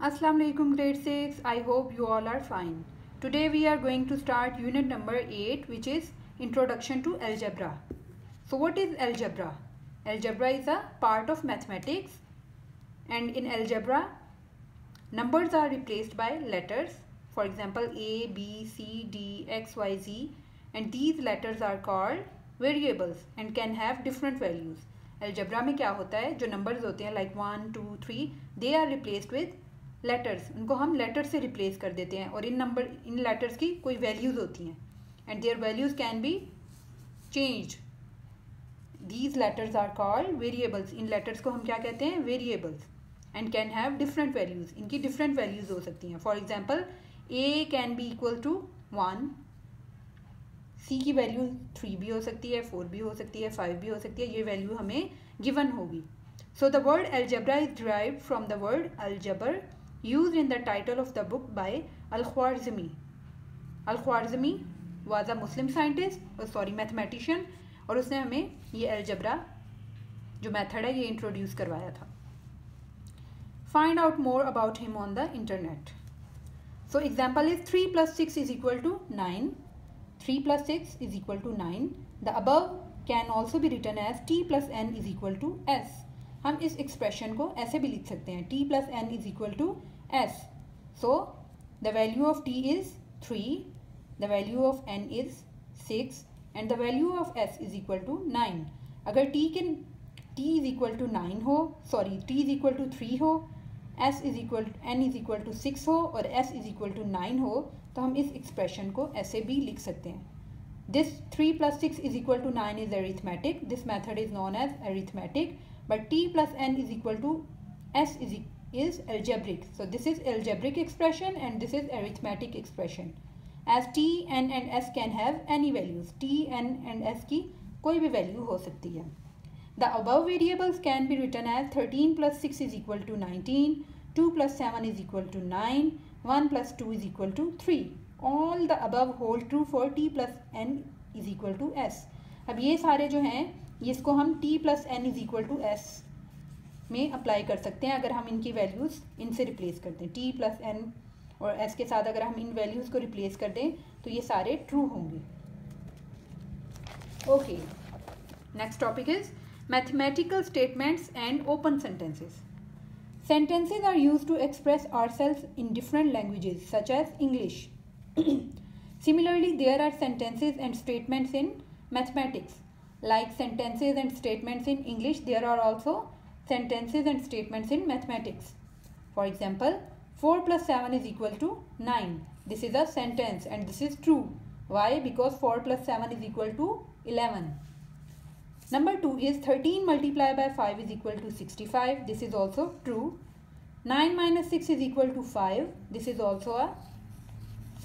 Assalamu alaikum grade 6. I hope you all are fine. Today we are going to start unit number 8, which is Introduction to Algebra. So what is algebra? Algebra is a part of mathematics, and in algebra numbers are replaced by letters. For example, A, B, C, D, X, Y, Z, and these letters are called variables and can have different values. Algebra में क्या होता है, जो numbers होते हैं like 1, 2, 3, they are replaced with letters. उनको हम letters से रिप्लेस कर देते हैं और इन लेटर्स की कोई वैल्यूज़ होती हैं and their values can be changed. These letters are called variables. इन लेटर्स को हम क्या कहते हैं, variables, and can have different values. इनकी डिफरेंट वैल्यूज़ हो सकती हैं. For example, A can be equal to 1, C की वैल्यू 3 भी हो सकती है, 4 भी हो सकती है, 5 भी हो सकती है. ये वैल्यू हमें गिवन होगी. So the word algebra is derived from the word aljabr used in the title of the book by Al-Khwarizmi. Al-Khwarizmi was a Muslim mathematician, और उसने हमें ये अलजेब्रा जो मेथड है ये इंट्रोड्यूस करवाया था. Find out more about him on the internet. So example is 3 plus 6 is equal to 9. 3 plus 6 is equal to 9. The above can also be written as t plus n is equal to s. हम इस expression को ऐसे भी लिख सकते हैं, t plus n is equal to s. So the value of t is 3, the value of n is 6, and the value of s is equal to 9. अगर t is equal to 9 हो, t is equal to 3 हो, n is equal to 6 हो और s is equal to 9 हो, तो हम इस expression को ऐसे भी लिख सकते हैं. This 3 plus 6 is equal to 9 is arithmetic. This method is known as arithmetic. But t plus n is equal to s is algebraic. So this is algebraic expression and this is arithmetic expression. As t, n and s can have any values. t, n and s की कोई भी value हो सकती है. The above variables can be written as 13 plus 6 is equal to 19, 2 plus 7 is equal to 9, 1 plus 2 is equal to 3. All the above hold true for t plus n is equal to s. अब ये सारे जो हैं इसको हम t plus n is equal to S में apply कर सकते हैं अगर हम इनकी वैल्यूज़ इनसे रिप्लेस कर दें. t प्लस एन और s के साथ अगर हम इन वैल्यूज़ को रिप्लेस कर दें तो ये सारे ट्रू होंगे. Okay, next topic is mathematical statements and open sentences. Sentences are used to express ourselves in different languages such as English. Similarly, there are sentences and statements in mathematics. Like sentences and statements in English, there are also sentences and statements in mathematics. For example, 4 plus 7 is equal to 9. This is a sentence and this is true. Why? Because 4 plus 7 is equal to 11. Number 2 is 13 multiplied by 5 is equal to 65. This is also true. 9 minus 6 is equal to 5. This is also a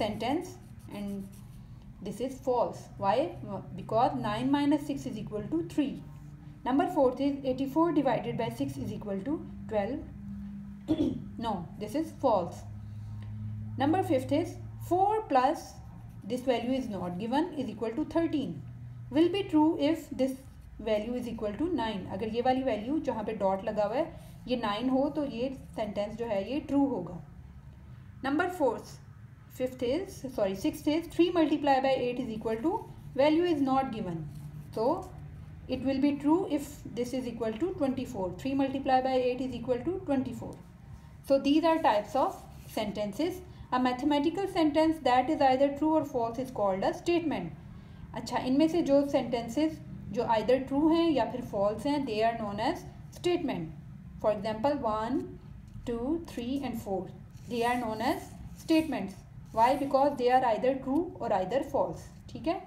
sentence and this is false. Why? Because 9 minus 6 is equal to 3. Number 4 is 84 divided by 6 is equal to 12. No, this is false. Number 5 is 4 plus this value is not given is equal to 13. Will be true if this value is equal to 9. अगर ये वाली value जहाँ पे dot लगा हुआ है ये 9 हो तो ये सेंटेंस जो है ये ट्रू होगा. Number 6 is 3 multiplied by 8 is equal to value is not given. So it will be true if this is equal to 24. 3 multiplied by 8 is equal to 24. So these are types of sentences. A mathematical sentence that is either true or false is called a statement. अच्छा, इनमें से जो sentences जो either true हैं या फिर false हैं, they are known as statement. For example, 1, 2, 3 and 4. They are known as statements. Why? Because they are either true or either false. ठीक है?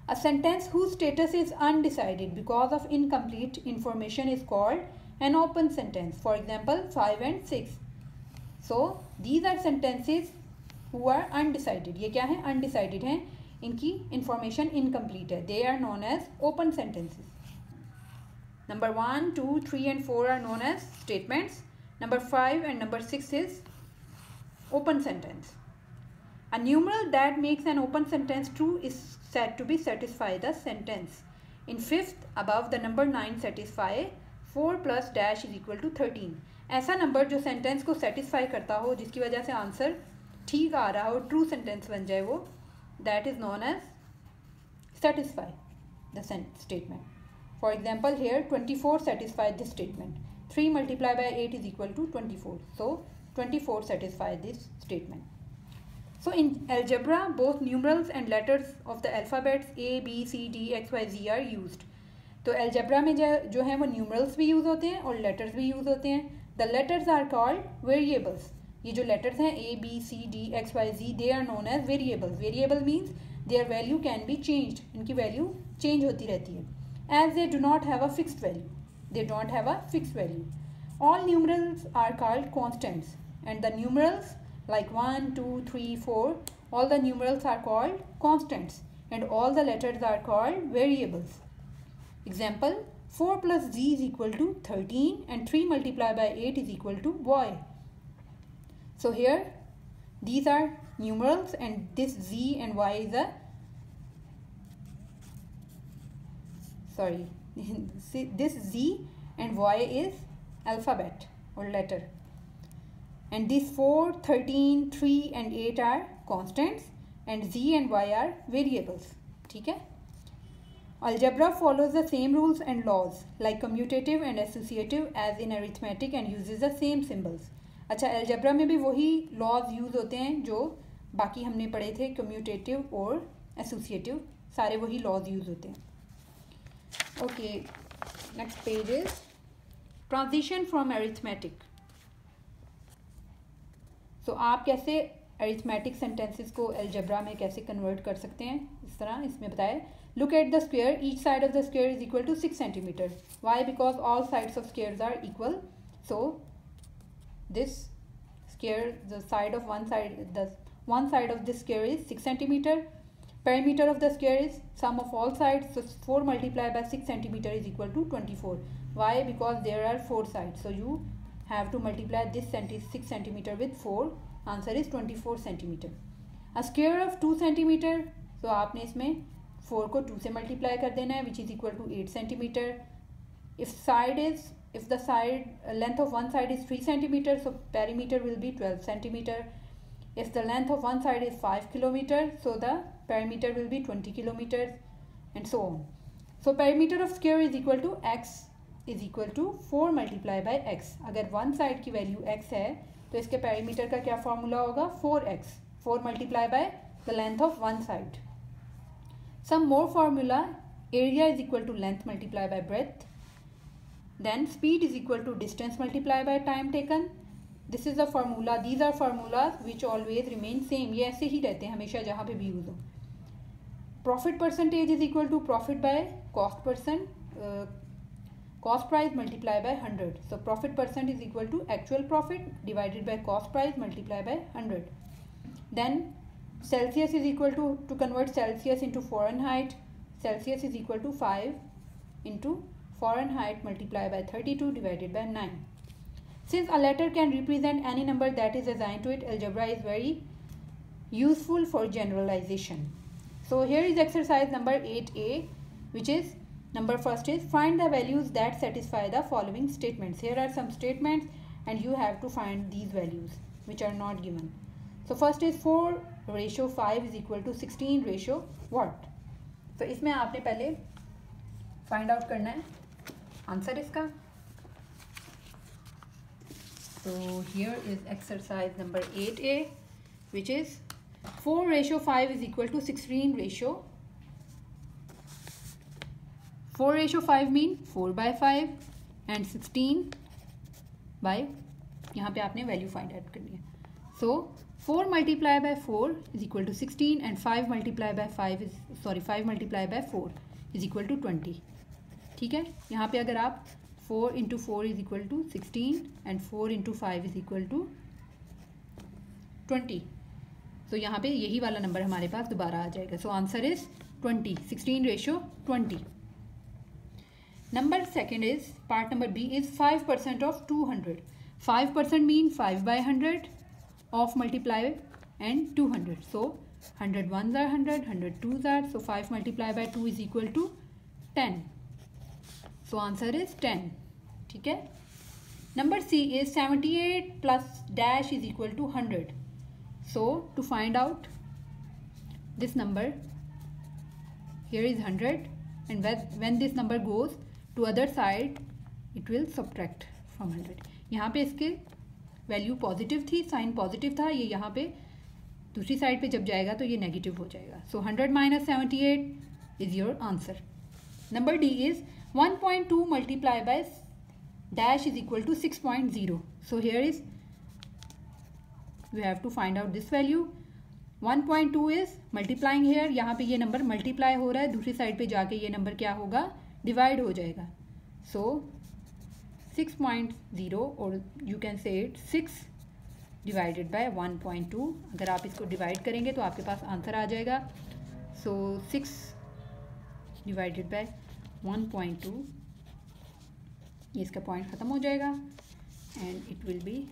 A sentence whose status is undecided because of incomplete information is called an open sentence. For example, 5 and 6. So these are sentences who are undecided. ये क्या है? Undecided हैं. इनकी information incomplete है. They are known as open sentences. Number 1, 2, 3 and 4 are known as statements. Number 5 and number 6 is open sentence. A numeral that makes an open sentence true is said to be satisfy the sentence. In fifth, above the number 9 satisfy 4 plus dash is equal to 13। ऐसा number जो sentence को satisfy करता हो, जिसकी वजह से answer ठीक आ रहा हो, ट्रू सेंटेंस बन जाए वो, that is known as satisfy the statement. For example, here 24 satisfies this statement. 3 multiplied by 8 is equal to 24. So 24 satisfies this statement. So in algebra, both numerals and letters of the alphabets A, B, C, D, X, Y, Z are used. तो algebra में जो है वो numerals भी use होते हैं और letters भी use होते हैं. The letters are called variables. ये जो letters हैं A, B, C, D, X, Y, Z, they are known as variables. Variable means their value can be changed. इनकी value change होती रहती है. As they do not have a fixed value. They don't have a fixed value. All numerals are called constants, and the numerals like 1, 2, 3, 4, all the numerals are called constants, and all the letters are called variables. Example, 4 plus Z is equal to 13 and 3 multiplied by 8 is equal to Y. So here these are numerals and this Z and Y is a this Z and Y is alphabet or letter, and these 4, 13, 3 and 8 are constants and Z and Y are variables. ठीक है. Algebra follows the same rules and laws like commutative and associative as in arithmetic and uses the same symbols. अच्छा, algebra में भी वही laws use होते हैं जो बाकी हमने पढ़े थे, commutative और associative, सारे वही laws use होते हैं. Okay, next page is transition from arithmetic. So आप कैसे arithmetic sentences को algebra में कैसे convert कर सकते हैं, इस तरह इसमें बताया. Look at the square. Each side of the square is equal to 6 centimeter. Why? Because all sides of squares are equal. So this square, the one side of this square is 6 centimeter. Perimeter of the square is sum of all sides. So 4 multiplied by 6 centimeter is equal to 24. Why? Because there are 4 sides. So you have to multiply this 6 centimeter with 4. Answer is 24 centimeter. A square of 2 centimeter. So आपने इसमें 4 को 2 से multiply कर देना है, which is equal to 8 centimeter. If the side length of one side is 3 centimeter, so perimeter will be 12 centimeter. If the length of one side is 5 kilometer, so the perimeter will be 20 kilometers, and so on. So perimeter of square is equal to x is equal to 4 multiplied by x. अगर one side की value x है तो इसके perimeter का क्या formula होगा? 4x. 4 multiplied by the length of one side. Some more formula. Area is equal to length multiplied by breadth. Then speed is equal to distance multiplied by time taken. This is the formula. These are formulas which always remain same. ये ऐसे ही रहते हैं हमेशा जहाँ पे भी use हो. Profit percentage is equal to profit by cost price multiplied by 100. So profit percent is equal to actual profit divided by cost price multiplied by 100. Then Celsius is equal to convert Celsius into Fahrenheit. Celsius is equal to 5 into Fahrenheit multiplied by 32 divided by 9. Since a letter can represent any number that is assigned to it, algebra is very useful for generalization. So here is exercise number 8a, which is number first is find the values that satisfy the following statements. Here are some statements and you have to find these values which are not given. So first is 4:5 is equal to 16 what? तो इसमें आपने पहले find out करना है answer इसका. तो here is exercise number 8a, which is 4:5 is equal to 16 4:5 mean 4/5 and 16 by यहाँ पे आपने वैल्यू फाइंड आउट करनी है. So 4 multiplied by 4 is equal to 16 and 5 multiplied by 4 is equal to 20. ठीक है. यहाँ पे अगर आप 4 into 4 is equal to 16 and 4 into 5 is equal to 20. तो यहाँ पे यही वाला नंबर हमारे पास दोबारा आ जाएगा. सो answer is 20. 16:20. Number second is part number B is 5% of 200. 5% mean 5/100 of multiply and 200. So 100 ones are 100, 100 twos are, so 5 multiplied by 2 is equal to 10. So answer is 10. ठीक है. Number C is 78 plus dash is equal to 100. So to find out this number, here is 100 and when this number goes to other side it will subtract from 100. यहाँ पे इसके value positive थी, sign positive था, ये यहाँ पे दूसरी side पे जब जाएगा तो ये नेगेटिव हो जाएगा. सो 100 minus 78 is your answer. Number D is 1.2 multiplied by dash is equal to 6.0. So here is we have to find out this value. 1.2 is multiplying here, यहाँ पे ये नंबर मल्टीप्लाई हो रहा है, दूसरी साइड पे जाके ये नंबर क्या होगा, डिवाइड हो जाएगा. सो 6.0 और you can say it 6 divided by 1.2. अगर आप इसको डिवाइड करेंगे तो आपके पास आंसर आ जाएगा. सो 6 डिवाइडेड बाय 1.2, ये इसका पॉइंट ख़त्म हो जाएगा and it will be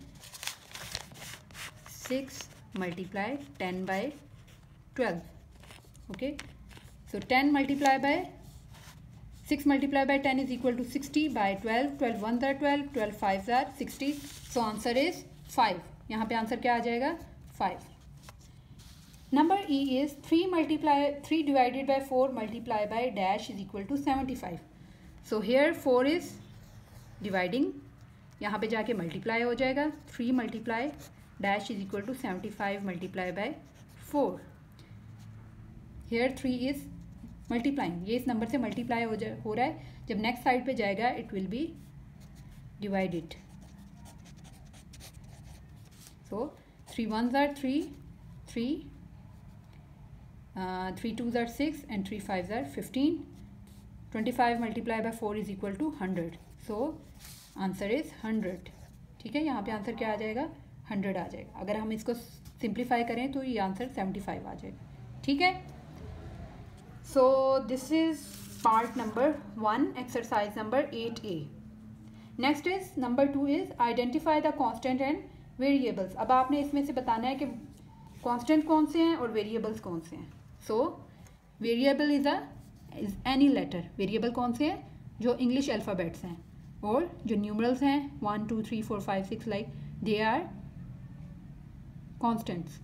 6 multiply 10 by 12. Okay, so 10 multiply by 6 multiply by 10 is equal to 60 by 12. 12 1 are 12, 12 5 are 60. So answer is 5. यहाँ पे आंसर क्या आ जाएगा, 5. Number E is 3 divided by 4 multiply by dash is equal to 75. So here 4 is dividing, यहाँ पे जाके multiply हो जाएगा. 3 multiply dash is equal to 75 multiply by 4. Here 3 is multiplying, ये इस नंबर से मल्टीप्लाई हो रहा है. जब नेक्स्ट साइड पे जाएगा it will B divided. So 3 1s are 3, 3 2s are 6 and 3 5s are 15. 25 multiply by 4 is equal to 100. So answer is 100. ठीक है, यहाँ पे आंसर क्या आ जाएगा, 100 आ जाएगा. अगर हम इसको सिंप्लीफाई करें तो ये आंसर 75 आ जाएगा. ठीक है. So this is part number 1, exercise number 8A. Next is number 2 is identify the constant and variables. अब आपने इसमें से बताना है कि कांस्टेंट कौन से हैं और वेरिएबल्स कौन से हैं. So variable is any letter. Variable कौन से हैं, जो इंग्लिश अल्फ़ाबेट्स हैं, और जो न्यूमरल्स हैं 1 2 3 4 5 6 लाइक दे आर कॉन्स्टेंट्स.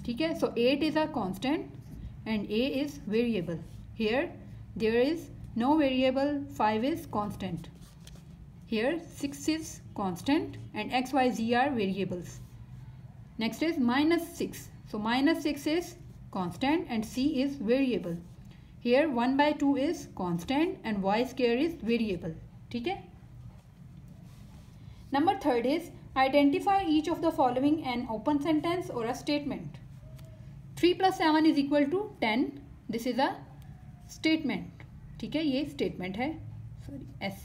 ठीक है. So 8 is a constant and A is variable. Here there is no variable, 5 is constant. Here 6 is constant and x, y, z are variables. Next is minus 6. So minus 6 is constant and c is variable. Here 1 by 2 is constant and y square is variable. ठीक है. Number 3 is identify each of the following an open sentence or a statement. 3 plus 7 is equal to 10. This is a statement. ठीक है, ये statement है, sorry, S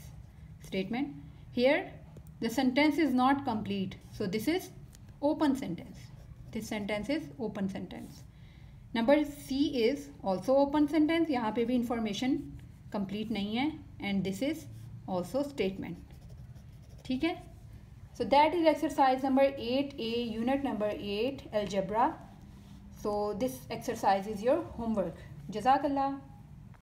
statement. Here the sentence is not complete, so this is open sentence. This sentence is open sentence. Number C is also open sentence. यहाँ पे भी information complete नहीं है and this is also statement. ठीक है. So that is exercise number 8A, unit number 8, algebra. So this exercise is your homework. Jazakallah.